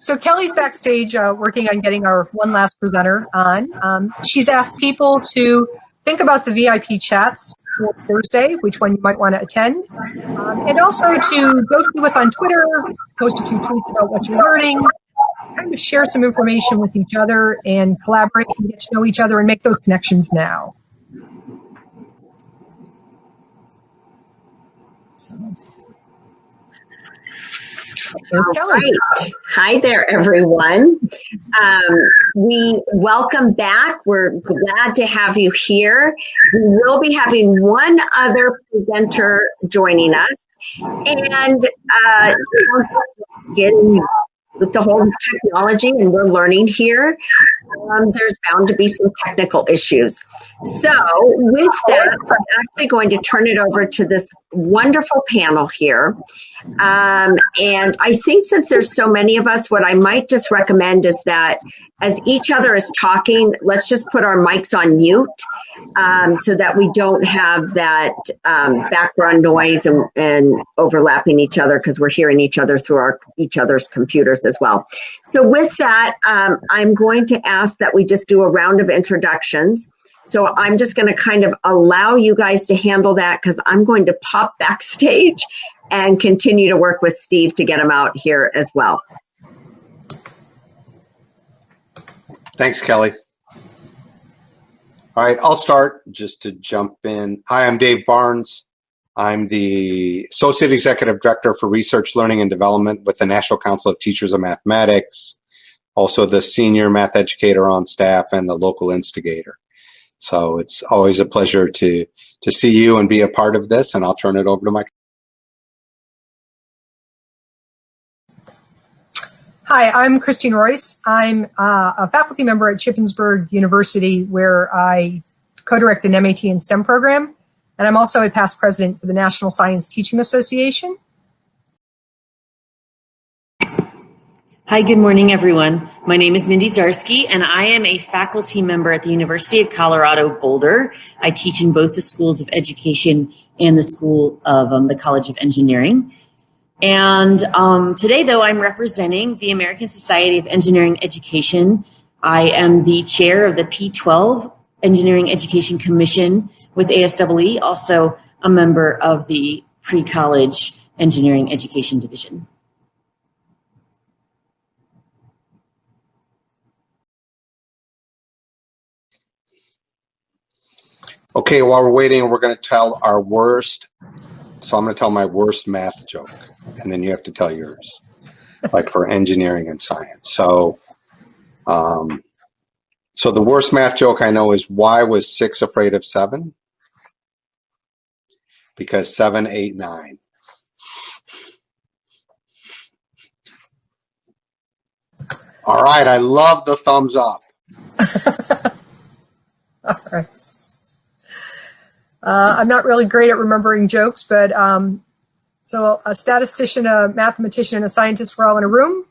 So Kelly's backstage working on getting our one last presenter on. She's asked people to think about the VIP chats for Thursday, which one you might want to attend, and also to go see what's on Twitter, post a few tweets about what you're learning, kind of share some information with each other and collaborate and get to know each other and make those connections now. All right. Hi there, everyone. We welcome back. We're glad to have you here. We will be having one other presenter joining us. And getting with the whole technology and we're learning here, there's bound to be some technical issues. So with that, I'm actually going to turn it over to this wonderful panel here. And I think since there's so many of us, what I might just recommend is that as each other is talking, let's just put our mics on mute so that we don't have that background noise and overlapping each other because we're hearing each other through each other's computers as well. So with that, I'm going to ask that we just do a round of introductions. So I'm just going to kind of allow you guys to handle that because I'm going to pop backstage and continue to work with Steve to get him out here as well. Thanks, Kelly. All right, I'll start just to jump in. Hi, I'm Dave Barnes. I'm the Associate Executive Director for Research, Learning, and Development with the National Council of Teachers of Mathematics, also the Senior Math Educator on staff and the local instigator. So it's always a pleasure to see you and be a part of this, and I'll turn it over to Mike. Hi, I'm Christine Royce. I'm a faculty member at Shippensburg University where I co-direct an MAT and STEM program, and I'm also a past president for the National Science Teaching Association. Hi, good morning, everyone. My name is Mindy Zarske, and I am a faculty member at the University of Colorado, Boulder. I teach in both the schools of education and the School of the College of Engineering. And today, though, I'm representing the American Society of Engineering Education. I am the chair of the P12 Engineering Education Commission with ASEE, also a member of the Pre-College Engineering Education Division. Okay, while we're waiting, we're going to tell our worst. So I'm going to tell my worst math joke, and then you have to tell yours, like for engineering and science. So, so the worst math joke I know is, why was 6 afraid of 7? Because 7, 8, 9. All right, I love the thumbs up. All right. I'm not really great at remembering jokes, but so a statistician, a mathematician, and a scientist were all in a room,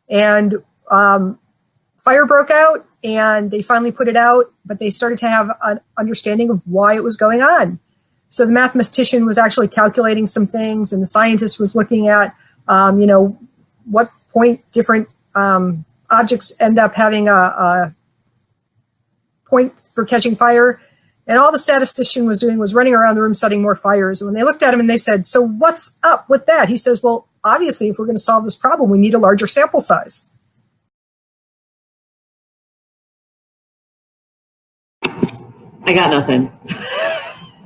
and fire broke out, and they finally put it out, but they started to have an understanding of why it was going on. So the mathematician was actually calculating some things, and the scientist was looking at, what point different objects end up having a point for catching fire. And all the statistician was doing was running around the room setting more fires. And when they looked at him and they said, "So what's up with that?" He says, "Well, obviously, if we're going to solve this problem, we need a larger sample size." I got nothing.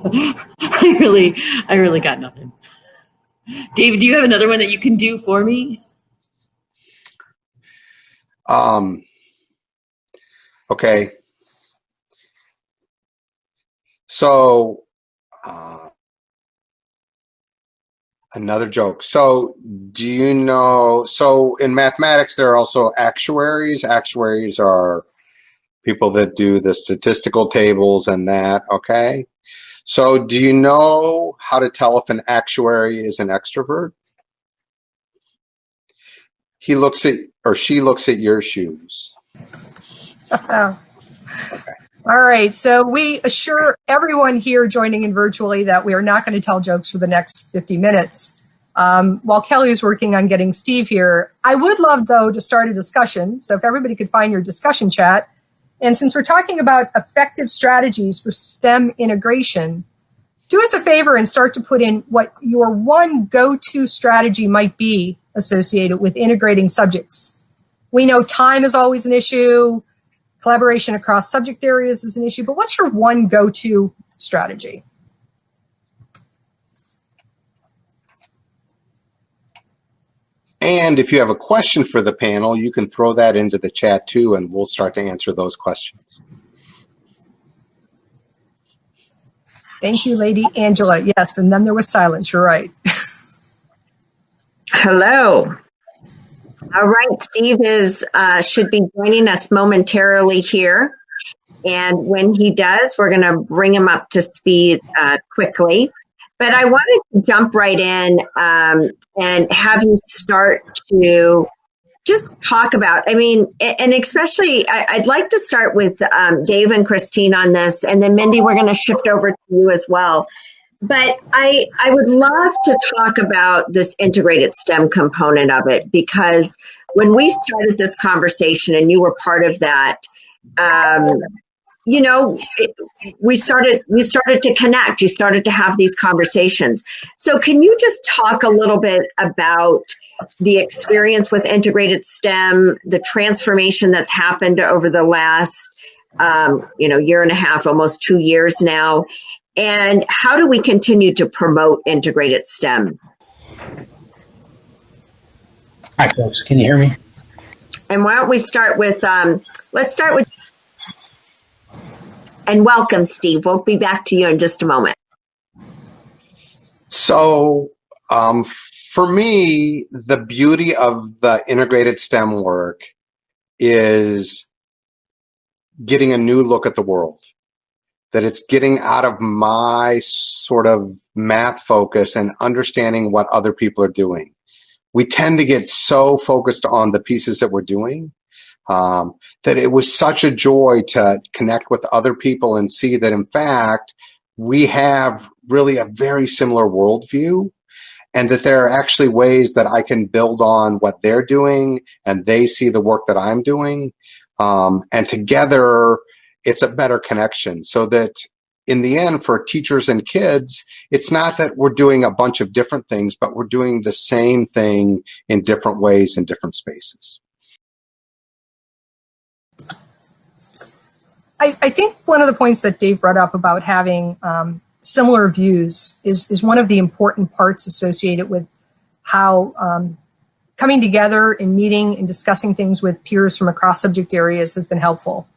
I really got nothing. Dave, do you have another one that you can do for me? Okay. So, another joke. So, do you know, so in mathematics, there are also actuaries. Actuaries are people that do the statistical tables and that, okay? So, do you know how to tell if an actuary is an extrovert? He looks at, or she looks at your shoes. Okay. All right, so we assure everyone here joining in virtually that we are not going to tell jokes for the next 50 minutes. while Kelli is working on getting Steve here. I would love, though, to start a discussion. So if everybody could find your discussion chat. And since we're talking about effective strategies for STEM integration, do us a favor and start to put in what your one go-to strategy might be associated with integrating subjects. We know time is always an issue. Collaboration across subject areas is an issue. But what's your one go-to strategy? And if you have a question for the panel, you can throw that into the chat too, and we'll start to answer those questions. Thank you, Lady Angela. Yes, and then there was silence. You're right. Hello. All right, Steve should be joining us momentarily here. And when he does, we're going to bring him up to speed quickly. But I wanted to jump right in and have you start to just talk about, and especially I'd like to start with Dave and Christine on this, and then Mindy, we're going to shift over to you as well. But I would love to talk about this integrated STEM component of it, because when we started this conversation and you were part of that, we started to connect. You started to have these conversations. So can you just talk a little bit about the experience with integrated STEM, the transformation that's happened over the last, year and a half, almost 2 years now, and how do we continue to promote integrated STEM? Hi, folks. Can you hear me? And why don't we start with, let's start with, and welcome, Steve. We'll be back to you in just a moment. So for me, the beauty of the integrated STEM work is getting a new look at the world, that it's getting out of my sort of math focus and understanding what other people are doing. We tend to get so focused on the pieces that we're doing that it was such a joy to connect with other people and see that, in fact, we have really a very similar worldview, and that there are actually ways that I can build on what they're doing and they see the work that I'm doing. And together, it's a better connection, so that in the end, for teachers and kids, it's not that we're doing a bunch of different things, but we're doing the same thing in different ways in different spaces. I think one of the points that Dave brought up about having similar views is one of the important parts associated with how coming together and meeting and discussing things with peers from across subject areas has been helpful.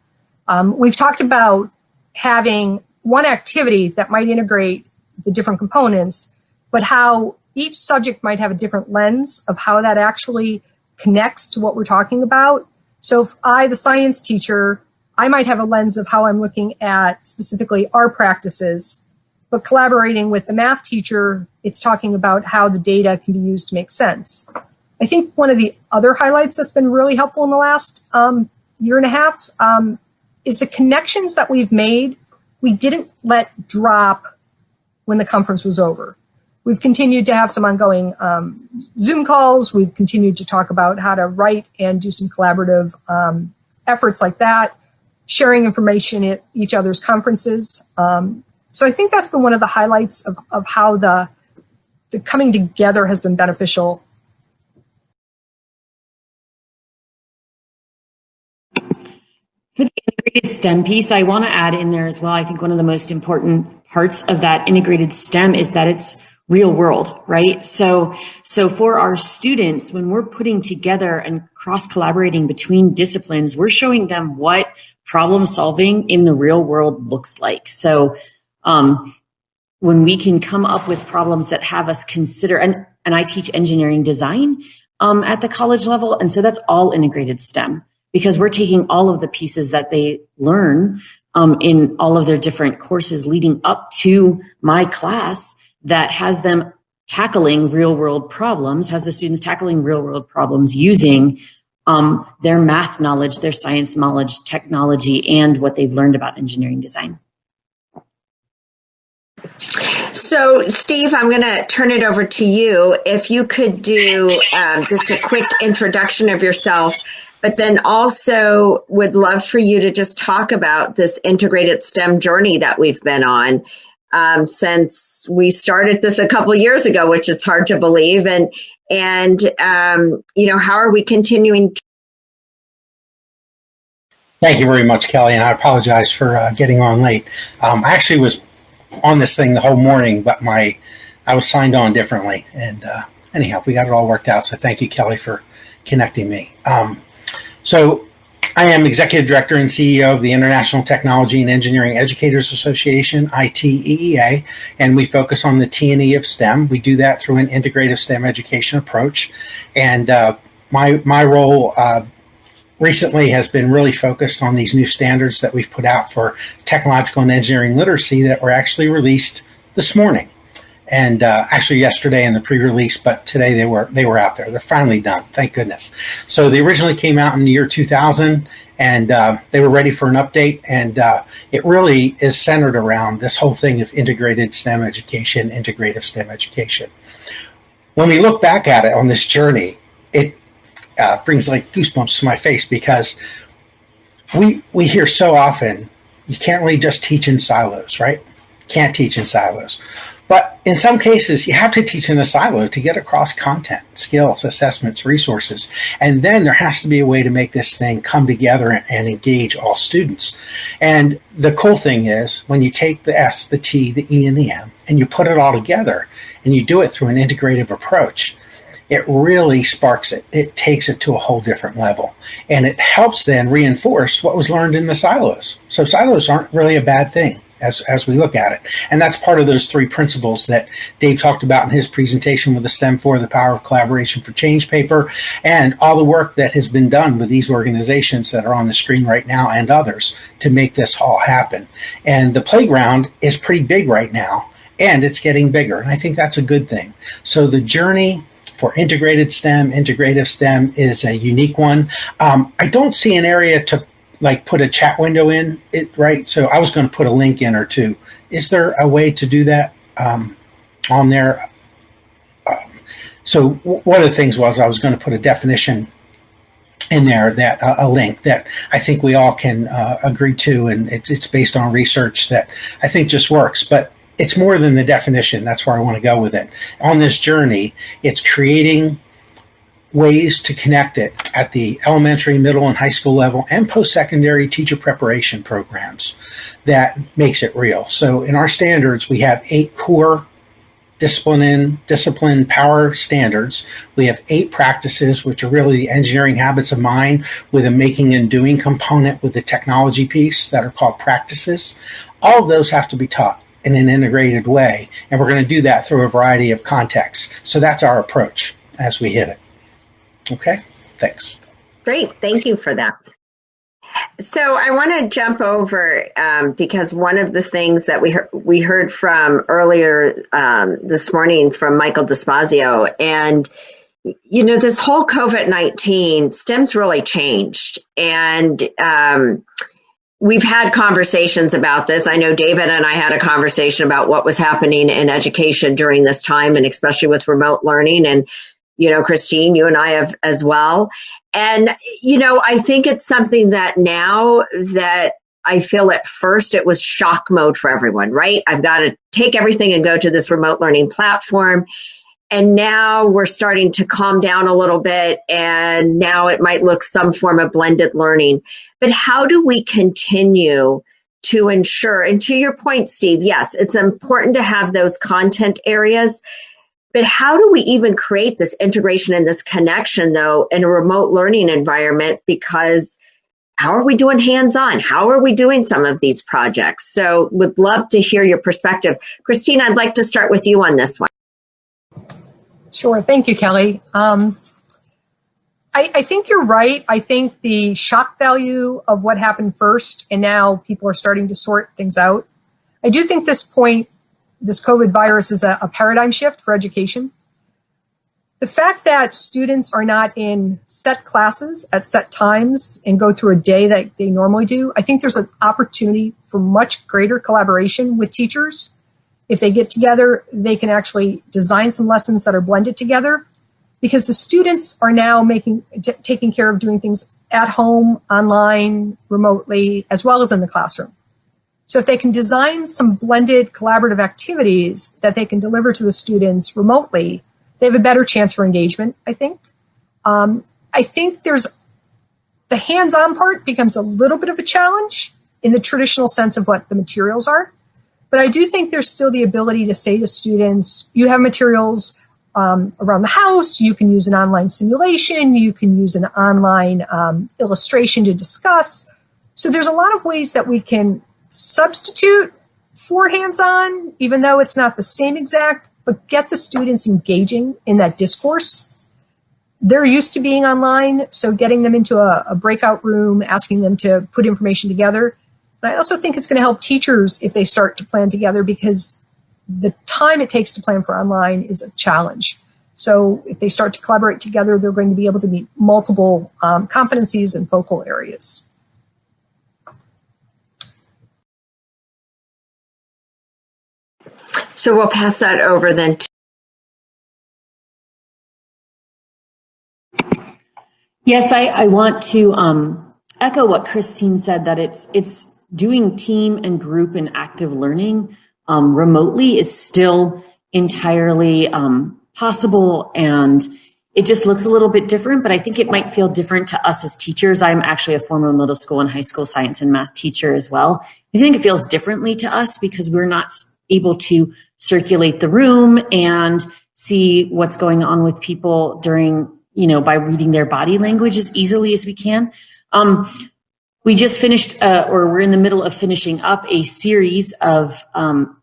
We've talked about having one activity that might integrate the different components, but how each subject might have a different lens of how that actually connects to what we're talking about. So if I, the science teacher, I might have a lens of how I'm looking at specifically our practices, but collaborating with the math teacher, it's talking about how the data can be used to make sense. I think one of the other highlights that's been really helpful in the last year and a half is the connections that we've made. We didn't let drop when the conference was over. We've continued to have some ongoing Zoom calls. We've continued to talk about how to write and do some collaborative efforts like that, sharing information at each other's conferences. So I think that's been one of the highlights of how the coming together has been beneficial. For the integrated STEM piece, I want to add in there as well, I think one of the most important parts of that integrated STEM is that it's real world, right? So for our students, when we're putting together and cross-collaborating between disciplines, we're showing them what problem solving in the real world looks like. So when we can come up with problems that have us consider, and I teach engineering design at the college level, and so that's all integrated STEM, because we're taking all of the pieces that they learn in all of their different courses leading up to my class that has them tackling real world problems, has the students tackling real world problems using their math knowledge, their science knowledge, technology, and what they've learned about engineering design. So, Steve, I'm going to turn it over to you. If you could do just a quick introduction of yourself, but then also would love for you to just talk about this integrated STEM journey that we've been on since we started this a couple years ago, which it's hard to believe. And how are we continuing? Thank you very much, Kelly, and I apologize for getting on late. I actually was on this thing the whole morning, but I was signed on differently. And anyhow, we got it all worked out. So thank you, Kelly, for connecting me. So I am Executive Director and CEO of the International Technology and Engineering Educators Association, ITEEA, and we focus on the T&E of STEM. We do that through an integrative STEM education approach. And my role recently has been really focused on these new standards that we've put out for technological and engineering literacy that were actually released this morning. And actually yesterday in the pre-release, but today they were out there. They're finally done, thank goodness. So they originally came out in the year 2000, and they were ready for an update. And it really is centered around this whole thing of integrated STEM education, integrative STEM education. When we look back at it on this journey, it brings like goosebumps to my face, because we hear so often, you can't really just teach in silos, right? Can't teach in silos. But in some cases, you have to teach in a silo to get across content, skills, assessments, resources. And then there has to be a way to make this thing come together and engage all students. And the cool thing is, when you take the S, the T, the E, and the M, and you put it all together, and you do it through an integrative approach, it really sparks it. It takes it to a whole different level. And it helps then reinforce what was learned in the silos. So silos aren't really a bad thing as we look at it. And that's part of those three principles that Dave talked about in his presentation with the STEM for the Power of Collaboration for Change paper, and all the work that has been done with these organizations that are on the screen right now and others to make this all happen. And the playground is pretty big right now, and it's getting bigger. And I think that's a good thing. So the journey for integrated STEM, integrative STEM is a unique one. I don't see an area to put a chat window in it, right? So I was going to put a link in or two. Is there a way to do that on there? So one of the things was I was going to put a definition in there, that a link that I think we all can agree to, and it's based on research that I think just works. But it's more than the definition. That's where I want to go with it. On this journey, it's creating ways to connect it at the elementary, middle, and high school level, and post-secondary teacher preparation programs that makes it real. So in our standards, we have 8 core discipline power standards. We have 8 practices, which are really the engineering habits of mind with a making and doing component with the technology piece that are called practices. All of those have to be taught in an integrated way, and we're going to do that through a variety of contexts. So that's our approach as we hit it. Okay, thanks. Great, thank you for that. So I want to jump over because one of the things that we heard from earlier this morning from Michael Despazio, and this whole COVID-19, STEM's really changed, and we've had conversations about this. I know David and I had a conversation about what was happening in education during this time, and especially with remote learning. And Christine, you and I have as well. And, I think it's something that now that I feel at first it was shock mode for everyone, right? I've got to take everything and go to this remote learning platform. And now we're starting to calm down a little bit. And now it might look some form of blended learning. But how do we continue to ensure, and to your point, Steve, yes, it's important to have those content areas. But how do we even create this integration and this connection, though, in a remote learning environment? Because how are we doing hands-on? How are we doing some of these projects? So would love to hear your perspective. Christine, I'd like to start with you on this one. Sure. Thank you, Kelly. I think you're right. I think the shock value of what happened first, and now people are starting to sort things out. I do think this COVID virus is a paradigm shift for education. The fact that students are not in set classes at set times and go through a day that they normally do, I think there's an opportunity for much greater collaboration with teachers if they get together, they can actually design some lessons that are blended together, because the students are now taking care of doing things at home, online, remotely, as well as in the classroom. So if they can design some blended collaborative activities that they can deliver to the students remotely, they have a better chance for engagement, I think. I think the hands-on part becomes a little bit of a challenge in the traditional sense of what the materials are. But I do think there's still the ability to say to students, you have materials around the house, you can use an online simulation, you can use an online illustration to discuss. So there's a lot of ways that we can substitute for hands-on, even though it's not the same exact, but get the students engaging in that discourse. They're used to being online, so getting them into a breakout room, asking them to put information together. And I also think it's going to help teachers if they start to plan together, because the time it takes to plan for online is a challenge. So if they start to collaborate together, they're going to be able to meet multiple competencies and focal areas. So we'll pass that over then to Yes, I want to echo what Christine said, that it's doing team and group and active learning remotely is still entirely possible, and it just looks a little bit different, but I think it might feel different to us as teachers. I'm actually a former middle school and high school science and math teacher as well. I think it feels differently to us because we're not able to circulate the room and see what's going on with people during, by reading their body language as easily as we can. We just finished, or we're in the middle of finishing up a series of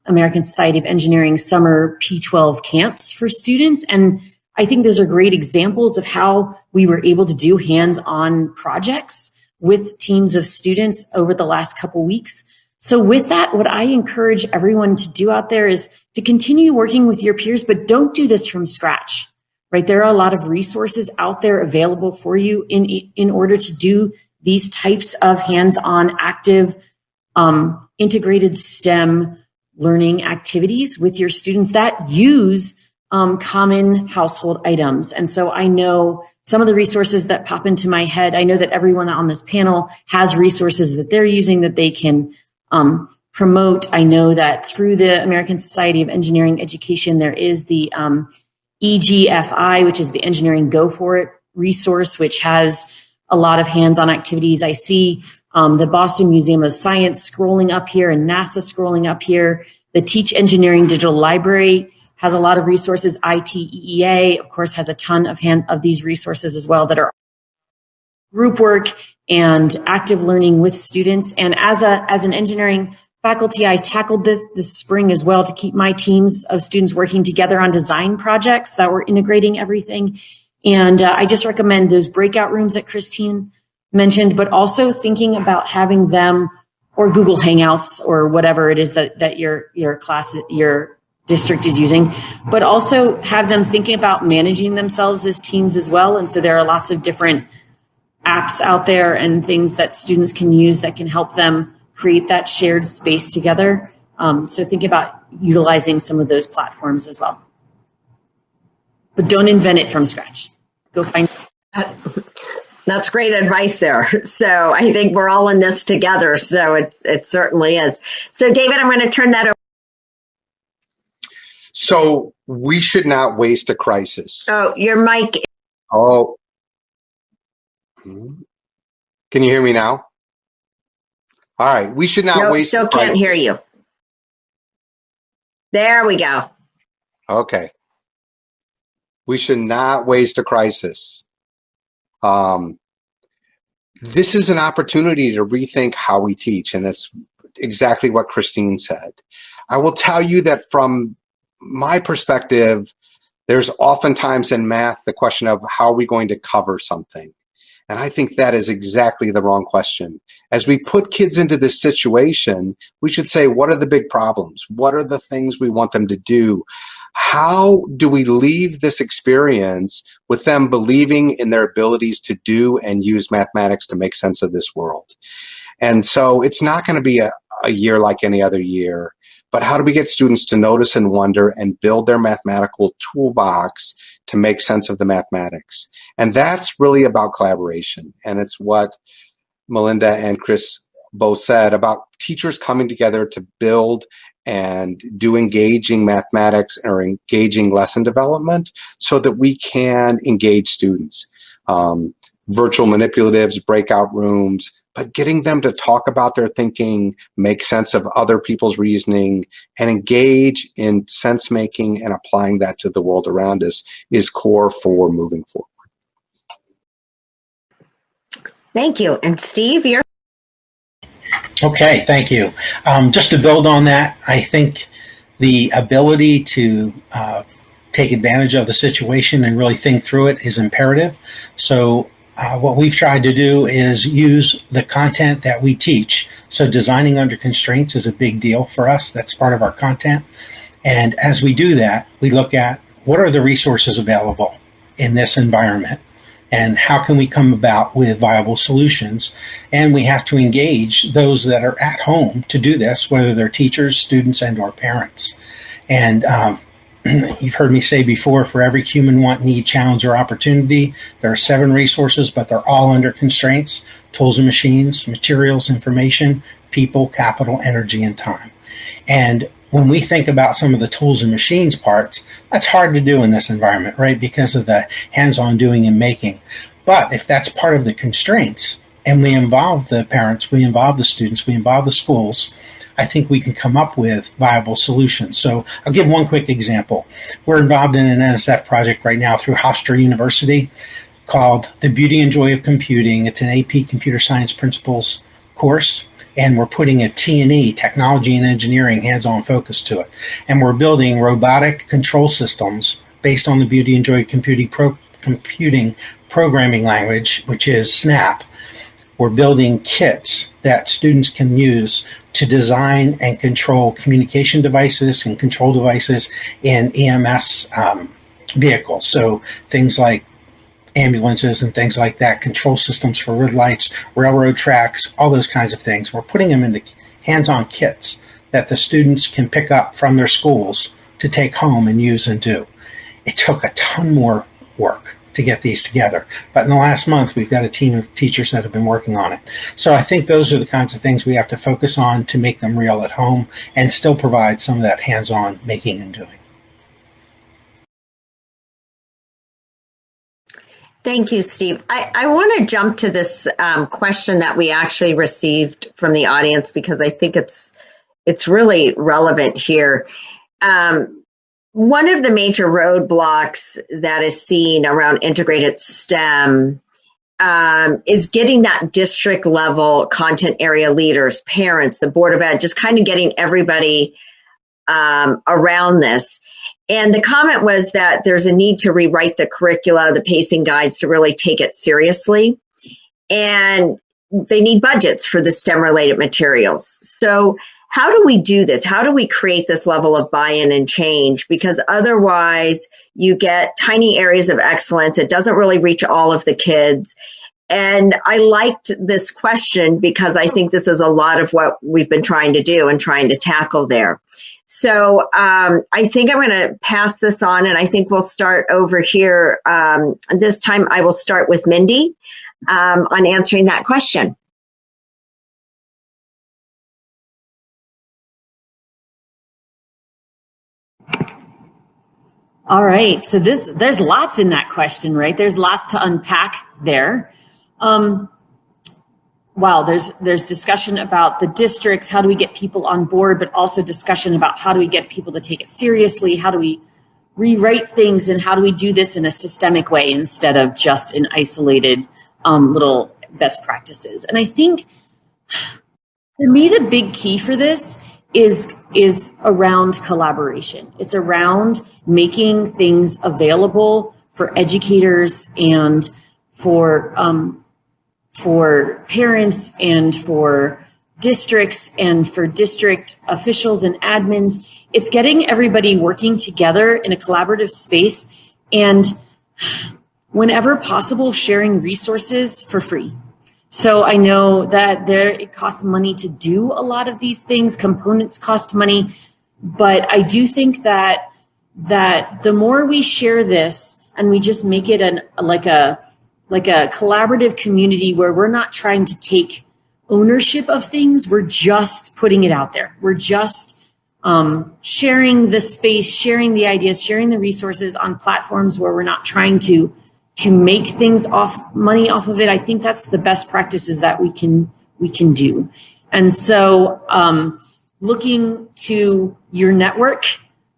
American Society of Engineering summer P12 camps for students. And I think those are great examples of how we were able to do hands-on projects with teams of students over the last couple weeks. So with that, what I encourage everyone to do out there is to continue working with your peers, but don't do this from scratch, right? There are a lot of resources out there available for you in order to do these types of hands-on, active, integrated STEM learning activities with your students that use common household items. And so I know some of the resources that pop into my head, I know that everyone on this panel has resources that they're using that they can promote. I know that through the American Society of Engineering Education, there is the EGFI, which is the Engineering Go For It resource, which has a lot of hands-on activities. I see the Boston Museum of Science scrolling up here and NASA scrolling up here. The Teach Engineering Digital Library has a lot of resources. ITEEA, of course, has a ton of these resources as well that are group work and active learning with students. And as an engineering faculty, I tackled this spring as well to keep my teams of students working together on design projects that were integrating everything. And I just recommend those breakout rooms that Christine mentioned, but also thinking about having them, or Google Hangouts or whatever it is that your class, your district is using, but also have them thinking about managing themselves as teams as well. And so there are lots of different apps out there and things that students can use that can help them create that shared space together. So think about utilizing some of those platforms as well. But don't invent it from scratch. Go find it. That's great advice there. So I think we're all in this together. So it certainly is. So David, I'm going to turn that over. So we should not waste a crisis. Oh, your mic. Oh. Can you hear me now? All right. We should not waste still a crisis. Can't hear you. There we go. Okay. We should not waste a crisis. This is an opportunity to rethink how we teach, and that's exactly what Christine said. I will tell you that from my perspective, there's oftentimes in math the question of how are we going to cover something? And I think that is exactly the wrong question. As we put kids into this situation, we should say, what are the big problems? What are the things we want them to do? How do we leave this experience with them believing in their abilities to do and use mathematics to make sense of this world? And so it's not going to be a year like any other year, but how do we get students to notice and wonder and build their mathematical toolbox to make sense of the mathematics? And that's really about collaboration. And it's what Malinda and Chris both said about teachers coming together to build and do engaging mathematics or engaging lesson development so that we can engage students. Virtual manipulatives, breakout rooms, but getting them to talk about their thinking, make sense of other people's reasoning, and engage in sense making and applying that to the world around us is core for moving forward. Thank you. And Steve, you're... Okay, thank you. Just to build on that, I think the ability to take advantage of the situation and really think through it is imperative. So what we've tried to do is use the content that we teach. So designing under constraints is a big deal for us. That's part of our content. And as we do that, we look at what are the resources available in this environment and how can we come about with viable solutions. And we have to engage those that are at home to do this, whether they're teachers, students, and or parents. And you've heard me say before, for every human want, need, challenge, or opportunity, there are 7 resources, but they're all under constraints: tools and machines, materials, information, people, capital, energy, and time. And when we think about some of the tools and machines parts, that's hard to do in this environment, right? Because of the hands-on doing and making. But if that's part of the constraints, and we involve the parents, we involve the students, we involve the schools, I think we can come up with viable solutions. So I'll give one quick example. We're involved in an NSF project right now through Hofstra University called The Beauty and Joy of Computing. It's an AP Computer Science Principles course, and we're putting a T&E, Technology and Engineering, hands-on focus to it. And we're building robotic control systems based on the Beauty and Joy of Computing programming language, which is SNAP. We're building kits that students can use to design and control communication devices and control devices in EMS vehicles. So things like ambulances and things like that, control systems for red lights, railroad tracks, all those kinds of things. We're putting them into hands-on kits that the students can pick up from their schools to take home and use and do. It took a ton more work to get these together, but in the last month we've got a team of teachers that have been working on it. So I think those are the kinds of things we have to focus on to make them real at home and still provide some of that hands-on making and doing. Thank you, Steve. I want to jump to this question that we actually received from the audience because I think it's really relevant here. One of the major roadblocks that is seen around integrated STEM is getting that district level content area leaders, parents, the Board of Ed, just kind of getting everybody around this. And the comment was that there's a need to rewrite the curricula, the pacing guides to really take it seriously. And they need budgets for the STEM related materials. So how do we do this? How do we create this level of buy-in and change? Because otherwise you get tiny areas of excellence. It doesn't really reach all of the kids. And I liked this question because I think this is a lot of what we've been trying to do and trying to tackle there. So I think I'm going to pass this on, and I think we'll start over here. This time I will start with Mindy on answering that question. All right, so there's lots in that question, right? There's lots to unpack there. Wow, there's discussion about the districts, how do we get people on board, but also discussion about how do we get people to take it seriously, how do we rewrite things, and how do we do this in a systemic way instead of just in isolated little best practices. And I think for me, the big key for this is around collaboration. It's around making things available for educators and for parents and for districts and for district officials and admins. It's getting everybody working together in a collaborative space and whenever possible, sharing resources for free. So I know that it costs money to do a lot of these things. Components cost money. But I do think that the more we share this and we just make it like a collaborative community where we're not trying to take ownership of things, we're just putting it out there. We're just sharing the space, sharing the ideas, sharing the resources on platforms where we're not trying to make things money off of it. I think that's the best practices that we can do. And so looking to your network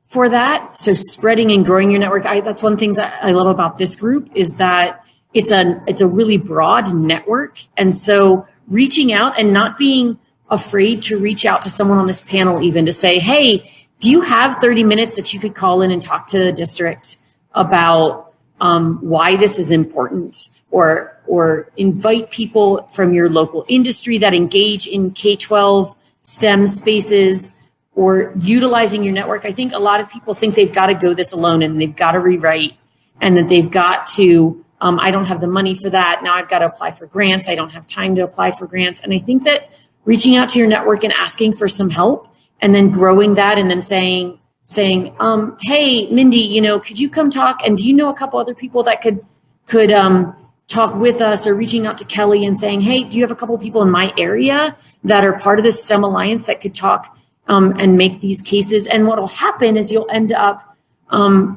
for that, so spreading and growing your network, that's one of the things I love about this group is that it's a really broad network. And so reaching out and not being afraid to reach out to someone on this panel, even to say, hey, do you have 30 minutes that you could call in and talk to the district about why this is important, or invite people from your local industry that engage in K-12 STEM spaces, or utilizing your network. I think a lot of people think they've got to go this alone and they've got to rewrite, and that they've got to, I don't have the money for that. Now I've got to apply for grants. I don't have time to apply for grants. And I think that reaching out to your network and asking for some help, and then growing that, and then saying, hey, Mindy, could you come talk? And do you know a couple other people that could talk with us? Or reaching out to Kelli and saying, hey, do you have a couple of people in my area that are part of this STEM Alliance that could talk and make these cases? And what will happen is you'll end up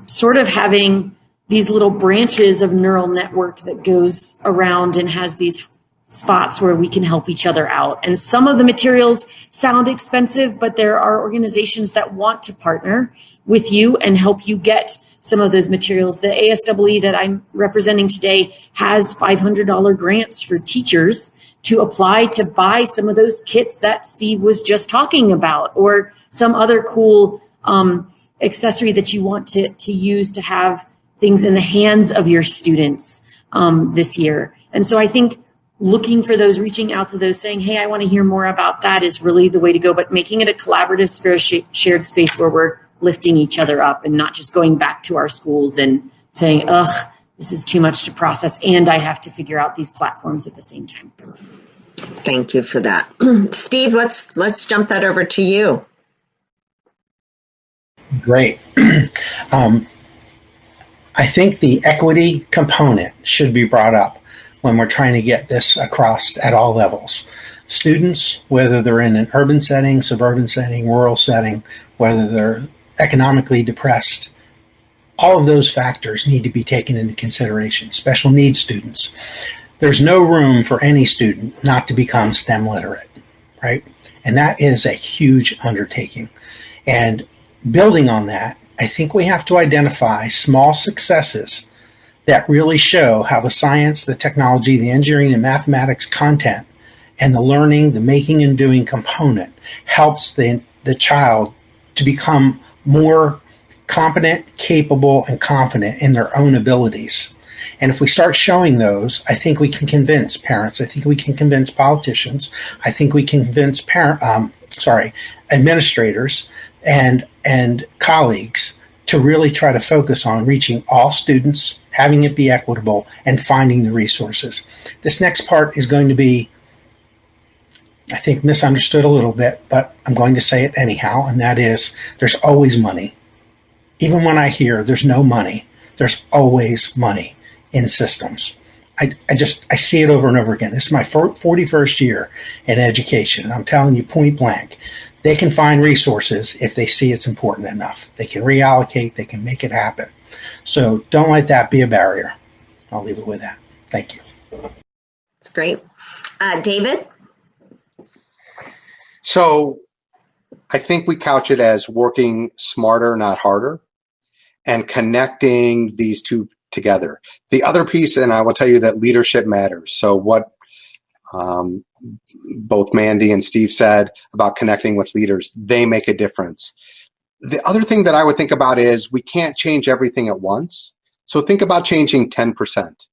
sort of having these little branches of neural network that goes around and has these spots where we can help each other out. And some of the materials sound expensive, but there are organizations that want to partner with you and help you get some of those materials. The ASEE that I'm representing today has $500 grants for teachers to apply to buy some of those kits that Steve was just talking about, or some other cool accessory that you want to use to have things in the hands of your students this year. And so I think looking for those, reaching out to those, saying, hey, I want to hear more about that, is really the way to go, but making it a collaborative, shared space where we're lifting each other up and not just going back to our schools and saying, ugh, this is too much to process and I have to figure out these platforms at the same time. Thank you for that. Steve, let's jump that over to you. Great. I think the equity component should be brought up when we're trying to get this across at all levels. Students, whether they're in an urban setting, suburban setting, rural setting, whether they're economically depressed, all of those factors need to be taken into consideration. Special needs students. There's no room for any student not to become STEM literate, right? And that is a huge undertaking. And building on that, I think we have to identify small successes that really show how the science, the technology, the engineering, and mathematics content, and the learning, the making and doing component helps the child to become more competent, capable, and confident in their own abilities. And if we start showing those, I think we can convince parents. I think we can convince politicians. I think we can convince administrators and colleagues to really try to focus on reaching all students, having it be equitable, and finding the resources. This next part is going to be, I think, misunderstood a little bit, but I'm going to say it anyhow, and that is there's always money. Even when I hear there's no money, there's always money in systems. I see it over and over again. This is my 41st year in education, and I'm telling you point blank, they can find resources if they see it's important enough. They can reallocate, they can make it happen. So don't let that be a barrier. I'll leave it with that. Thank you. That's great. David? So I think we couch it as working smarter, not harder, and connecting these two together. The other piece, and I will tell you that leadership matters. So what both Mandy and Steve said about connecting with leaders, they make a difference. The other thing that I would think about is we can't change everything at once. So think about changing 10%.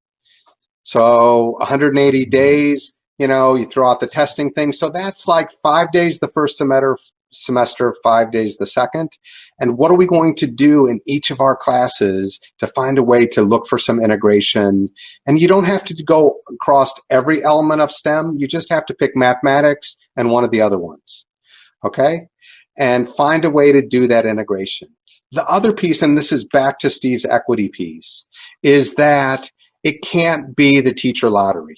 So 180 days, you throw out the testing thing. So that's like 5 days the first semester, 5 days the second. And what are we going to do in each of our classes to find a way to look for some integration? And you don't have to go across every element of STEM. You just have to pick mathematics and one of the other ones. Okay? and find a way to do that integration. The other piece, and this is back to Steve's equity piece, is that it can't be the teacher lottery.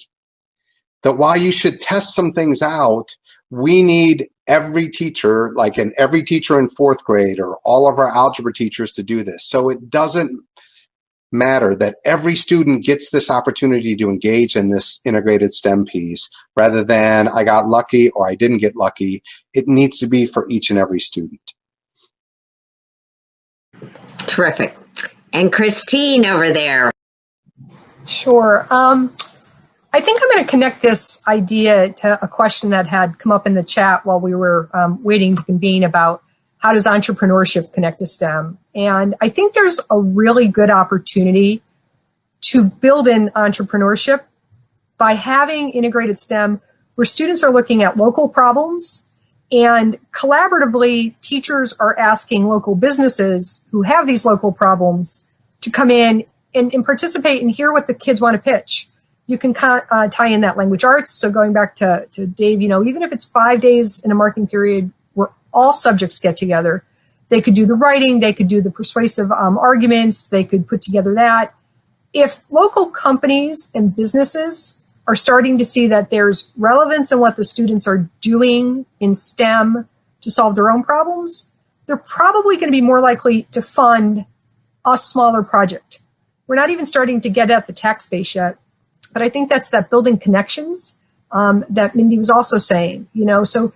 That while you should test some things out, we need every teacher, like every teacher in fourth grade or all of our algebra teachers to do this. So it doesn't matter that every student gets this opportunity to engage in this integrated STEM piece rather than I got lucky or I didn't get lucky. It needs to be for each and every student. Terrific. And Christine over there. Sure. I think I'm going to connect this idea to a question that had come up in the chat while we were waiting to convene about how does entrepreneurship connect to STEM? And I think there's a really good opportunity to build in entrepreneurship by having integrated STEM where students are looking at local problems and collaboratively teachers are asking local businesses who have these local problems to come in and participate and hear what the kids want to pitch. You can tie in that language arts. So going back to Dave, even if it's 5 days in a marking period where all subjects get together, they could do the writing, they could do the persuasive arguments, they could put together that. If local companies and businesses are starting to see that there's relevance in what the students are doing in STEM to solve their own problems, they're probably going to be more likely to fund a smaller project. We're not even starting to get at the tax base yet, but I think that's that building connections that Mindy was also saying, so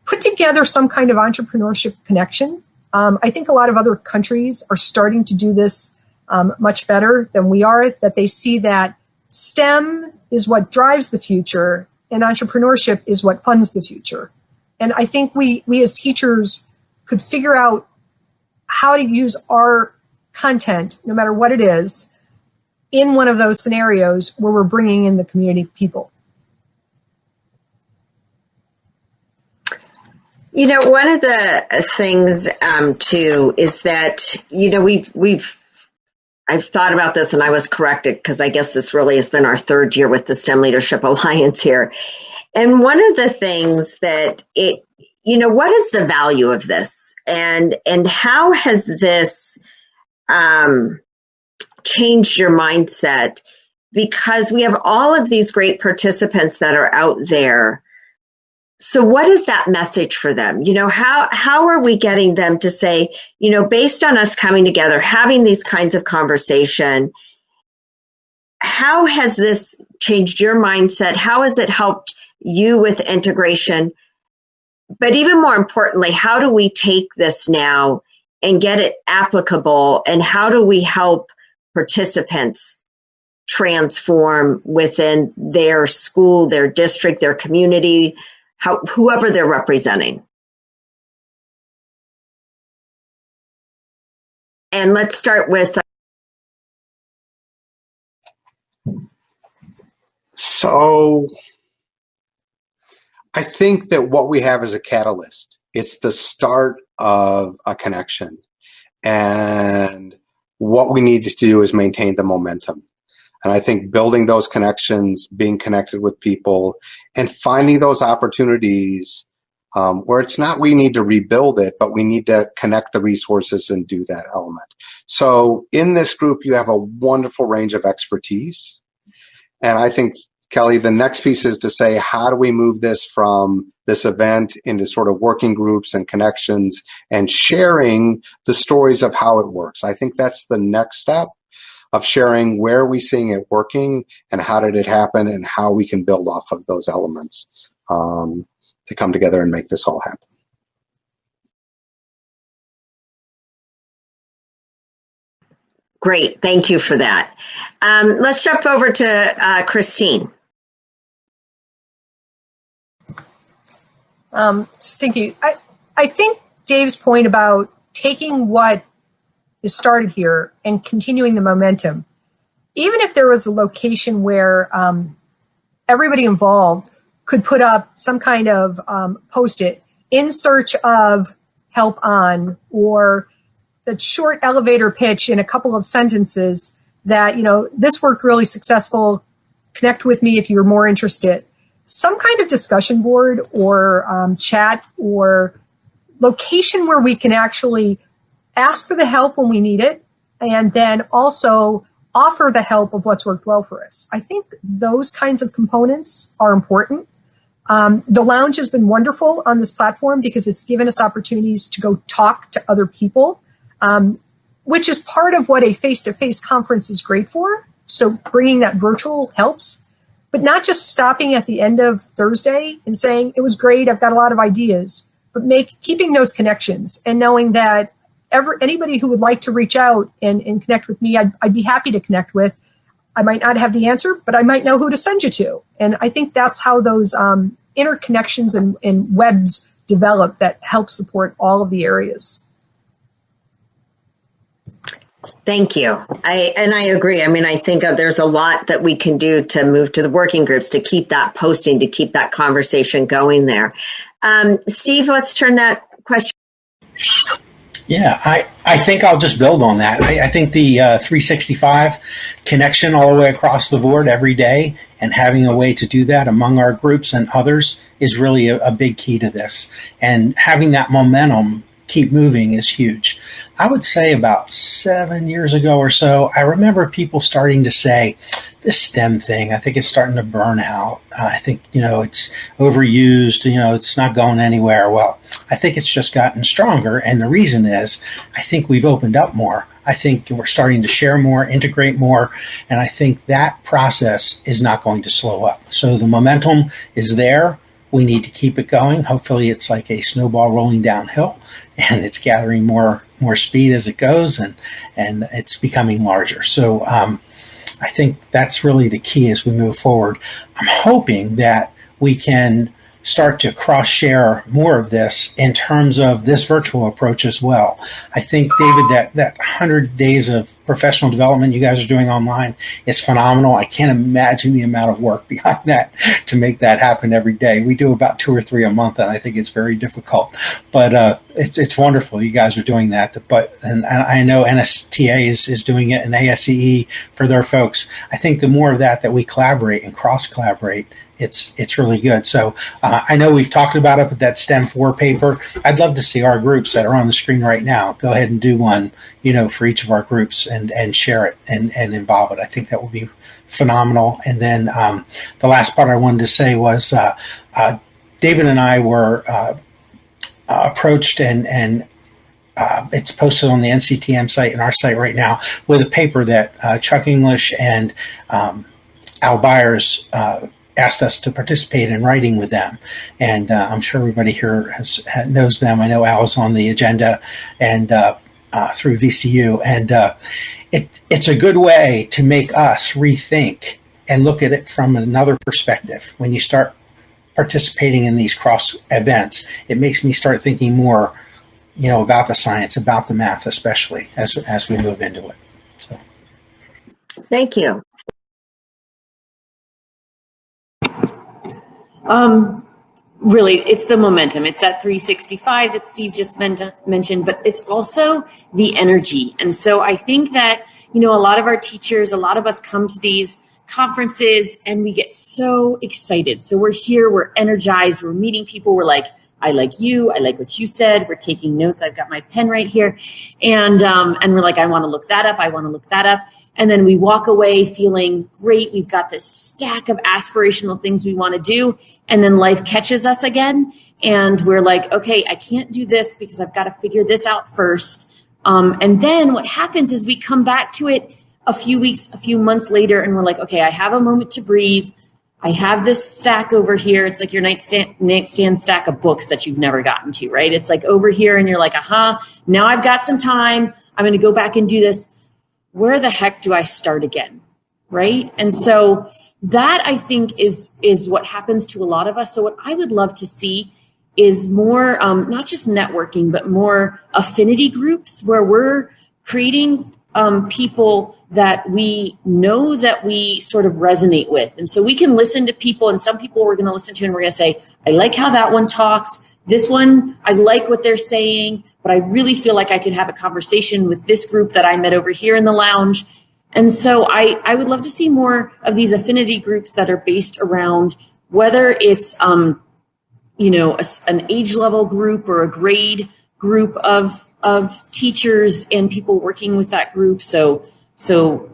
put together some kind of entrepreneurship connection. I think a lot of other countries are starting to do this much better than we are, that they see that STEM is what drives the future and entrepreneurship is what funds the future. And I think we as teachers could figure out how to use our content, no matter what it is, in one of those scenarios where we're bringing in the community people. One of the things too is that I've thought about this and I was corrected because I guess this really has been our third year with the STEM Leadership Alliance here. And one of the things that what is the value of this and how has this changed your mindset? Because we have all of these great participants that are out there. So what is that message for them? How are we getting them to say, based on us coming together, having these kinds of conversation, how has this changed your mindset? How has it helped you with integration? But even more importantly, how do we take this now and get it applicable? And how do we help participants transform within their school, their district, their community, whoever they're representing? And let's start with. So I think that what we have is a catalyst. It's the start of a connection. And what we need to do is maintain the momentum. And I think building those connections, being connected with people, and finding those opportunities where it's not we need to rebuild it, but we need to connect the resources and do that element. So in this group, you have a wonderful range of expertise. And I think, Kelli, the next piece is to say, how do we move this from this event into sort of working groups and connections and sharing the stories of how it works? I think that's the next step of sharing where are we seeing it working and how did it happen and how we can build off of those elements to come together and make this all happen. Great, thank you for that. Let's jump over to Christine. Thank you. I think Dave's point about taking what is started here and continuing the momentum, even if there was a location where everybody involved could put up some kind of post-it in search of help on, or the short elevator pitch in a couple of sentences that, this worked really successful, connect with me if you're more interested. Some kind of discussion board or chat or location where we can actually ask for the help when we need it, and then also offer the help of what's worked well for us. I think those kinds of components are important. The lounge has been wonderful on this platform because it's given us opportunities to go talk to other people, which is part of what a face-to-face conference is great for. So bringing that virtual helps, but not just stopping at the end of Thursday and saying, it was great, I've got a lot of ideas, but keeping those connections and knowing that anybody who would like to reach out and connect with me, I'd be happy to connect with. I might not have the answer, but I might know who to send you to. And I think that's how those interconnections and webs develop that help support all of the areas. Thank you. I agree. I mean, I think there's a lot that we can do to move to the working groups, to keep that posting, to keep that conversation going there. Steve, let's turn that question. Yeah, I think I'll just build on that. I think the 365 connection all the way across the board every day and having a way to do that among our groups and others is really a big key to this. And having that momentum keep moving is huge. I would say about 7 years ago or so, I remember people starting to say, this STEM thing, I think it's starting to burn out. I think, it's overused, it's not going anywhere. Well, I think it's just gotten stronger. And the reason is, I think we've opened up more. I think we're starting to share more, integrate more. And I think that process is not going to slow up. So the momentum is there. We need to keep it going. Hopefully it's like a snowball rolling downhill and it's gathering more speed as it goes and it's becoming larger. So I think that's really the key as we move forward. I'm hoping that we can start to cross-share more of this in terms of this virtual approach as well. I think, David, that 100 days of professional development you guys are doing online is phenomenal. I can't imagine the amount of work behind that to make that happen every day. We do about 2 or 3 a month, and I think it's very difficult. But it's wonderful you guys are doing that. And I know NCTM is doing it, and ASEE for their folks. I think the more of that we collaborate and cross-collaborate, it's really good. So I know we've talked about it, but that STEM 4 paper, I'd love to see our groups that are on the screen right now go ahead and do one, for each of our groups and share it and involve it. I think that would be phenomenal. And then the last part I wanted to say was David and I were approached and it's posted on the NCTM site and our site right now with a paper that Chuck English and Al Byers asked us to participate in writing with them. And I'm sure everybody here knows them. I know Al's on the agenda and through VCU. And it's a good way to make us rethink and look at it from another perspective. When you start participating in these cross events, it makes me start thinking more, about the science, about the math, especially as we move into it. So, thank you. Really, it's the momentum. It's that 365 that Steve just mentioned, but it's also the energy. And so I think that, a lot of our teachers, a lot of us come to these conferences and we get so excited. So we're here, we're energized, we're meeting people. We're like, I like you. I like what you said. We're taking notes. I've got my pen right here. And we're like, I want to look that up. I want to look that up. And then we walk away feeling great. We've got this stack of aspirational things we want to do. And then life catches us again. And we're like, okay, I can't do this because I've got to figure this out first. And then what happens is we come back to it a few months later, and we're like, okay, I have a moment to breathe. I have this stack over here. It's like your nightstand stack of books that you've never gotten to, right? It's like over here, and you're like, now I've got some time. I'm going to go back and do this. Where the heck do I start again, right? And so that, I think, is what happens to a lot of us. So what I would love to see is more, not just networking, but more affinity groups where we're creating people that we know that we sort of resonate with. And so we can listen to people, and some people we're going to listen to and we're going to say, I like how that one talks. This one, I like what they're saying, but I really feel like I could have a conversation with this group that I met over here in the lounge. And so I would love to see more of these affinity groups that are based around whether it's an age level group or a grade group of teachers and people working with that group. So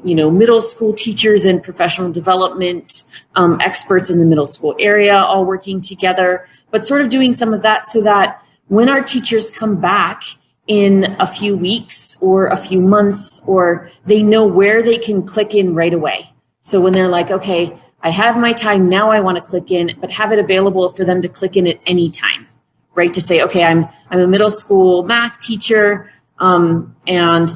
middle school teachers and professional development experts in the middle school area all working together, but sort of doing some of that so that when our teachers come back in a few weeks or a few months, or they know where they can click in right away. So when they're like, okay, I have my time, now I want to click in, but have it available for them to click in at any time, right? To say, okay, I'm a middle school math teacher, and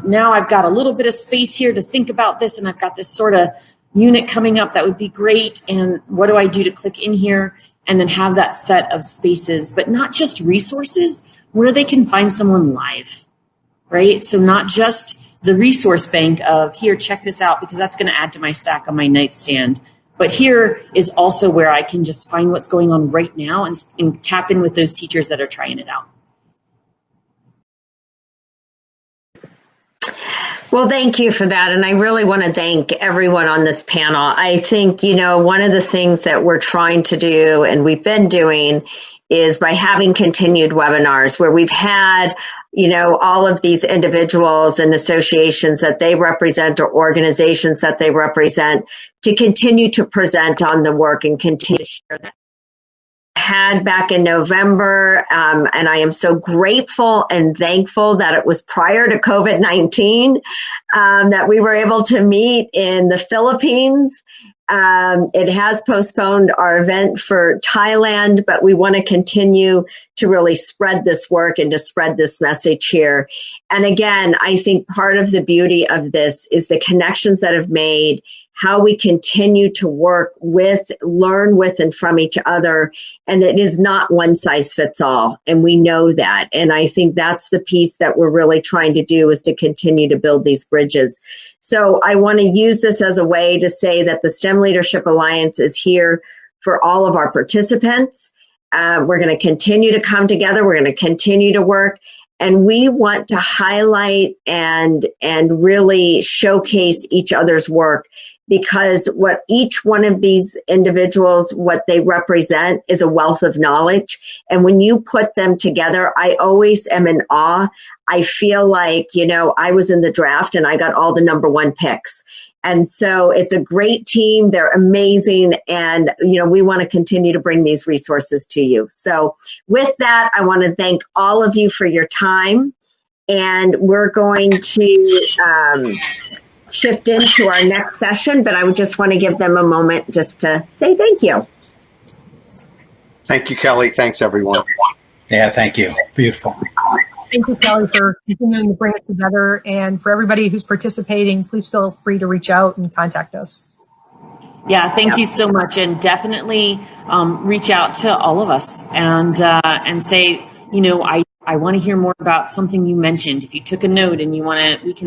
now I've got a little bit of space here to think about this, and I've got this sort of unit coming up that would be great, and what do I do to click in here? And then have that set of spaces, but not just resources, where they can find someone live, right? So not just the resource bank of, here, check this out, because that's going to add to my stack on my nightstand. But here is also where I can just find what's going on right now and tap in with those teachers that are trying it out. Well, thank you for that. And I really want to thank everyone on this panel. I think, one of the things that we're trying to do, and we've been doing, is by having continued webinars where we've had, all of these individuals and associations that they represent or organizations that they represent to continue to present on the work and continue to share that. Had back in November, and I am so grateful and thankful that it was prior to COVID-19 that we were able to meet in the Philippines. It has postponed our event for Thailand, but we want to continue to really spread this work and to spread this message here. And again, I think part of the beauty of this is the connections that have made, how we continue to work with, learn with, and from each other. And it is not one size fits all. And we know that. And I think that's the piece that we're really trying to do, is to continue to build these bridges. So I want to use this as a way to say that the STEM Leadership Alliance is here for all of our participants. We're going to continue to come together. We're going to continue to work. And we want to highlight and really showcase each other's work, because what each one of these individuals, what they represent, is a wealth of knowledge. And when you put them together, I always am in awe. I feel like, I was in the draft and I got all the number one picks. And so it's a great team. They're amazing. And, we want to continue to bring these resources to you. So with that, I want to thank all of you for your time. And we're going to shift into our next session, but I would just want to give them a moment just to say thank you. Thank you, Kelly. Thanks, everyone. Yeah, thank you. Beautiful. Thank you, Kelly, for continuing to bring us together. And for everybody who's participating, please feel free to reach out and contact us. Yeah, thank you so much. And definitely reach out to all of us and say, I want to hear more about something you mentioned. If you took a note and we can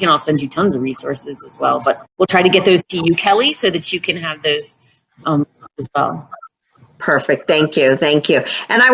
all send you tons of resources as well, but we'll try to get those to you, Kelly, so that you can have those as well. Perfect. Thank you. And I